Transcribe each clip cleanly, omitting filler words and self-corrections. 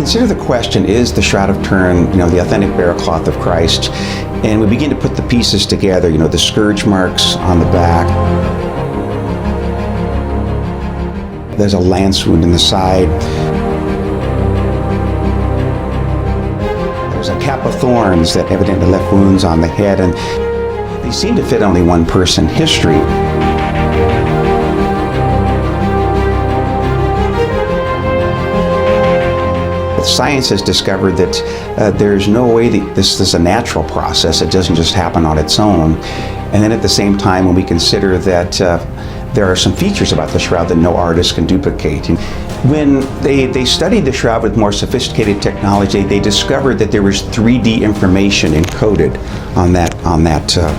consider the question, is the Shroud of Turin, the authentic burial cloth of Christ? And we begin to put the pieces together, the scourge marks on the back. There's a lance wound in the side. There's a cap of thorns that evidently left wounds on the head, and they seem to fit only one person. History. Science has discovered that there's no way that this is a natural process. It doesn't just happen on its own. And then at the same time, when we consider that there are some features about the shroud that no artist can duplicate. And when they studied the shroud with more sophisticated technology, they discovered that there was 3D information encoded on that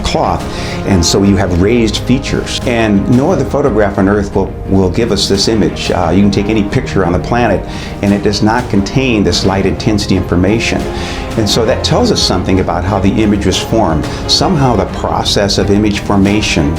cloth, and so you have raised features. And no other photograph on Earth will give us this image. You can take any picture on the planet, and it does not contain this light intensity information. And so that tells us something about how the image was formed. Somehow the process of image formation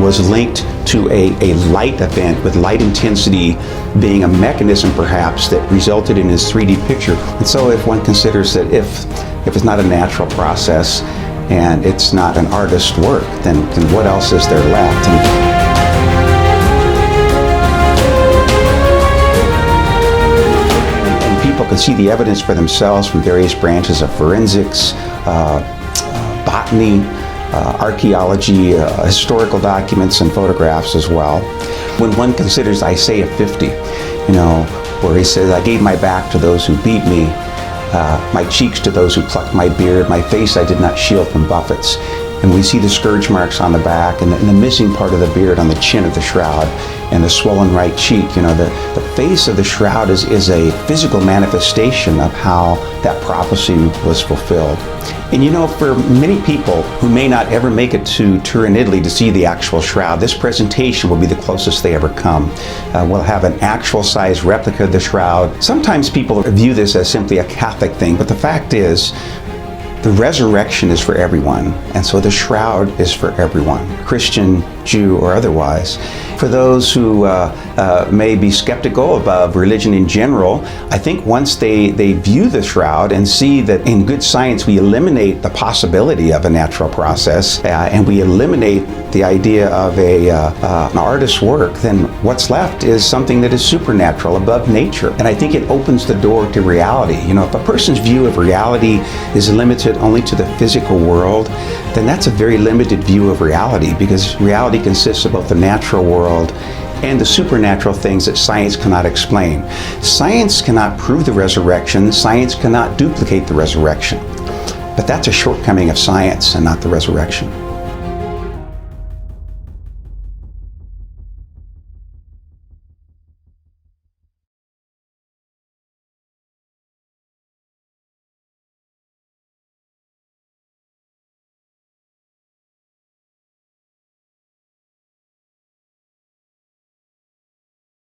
was linked to a light event, with light intensity being a mechanism perhaps that resulted in this 3D picture. And so if one considers that if it's not a natural process and it's not an artist's work, then what else is there left? And people can see the evidence for themselves from various branches of forensics, botany, archaeology, historical documents, and photographs as well. When one considers Isaiah 50, where he says, "I gave my back to those who beat me, my cheeks to those who plucked my beard, my face I did not shield from buffets." And we see the scourge marks on the back, and the missing part of the beard on the chin of the shroud, and the swollen right cheek. The face of the shroud is a physical manifestation of how that prophecy was fulfilled. And for many people who may not ever make it to Turin, Italy to see the actual shroud, this presentation will be the closest they ever come. We'll have an actual size replica of the shroud. Sometimes people view this as simply a Catholic thing, but the fact is, the resurrection is for everyone, and so the shroud is for everyone, Christian, Jew, or otherwise. For those who may be skeptical of religion in general, I think once they view the shroud and see that in good science we eliminate the possibility of a natural process, and we eliminate the idea of an artist's work, then what's left is something that is supernatural, above nature. And I think it opens the door to reality. If a person's view of reality is limited only to the physical world, then that's a very limited view of reality, because reality consists of both the natural world and the supernatural things that science cannot explain. Science cannot prove the resurrection. Science cannot duplicate the resurrection. But that's a shortcoming of science and not the resurrection.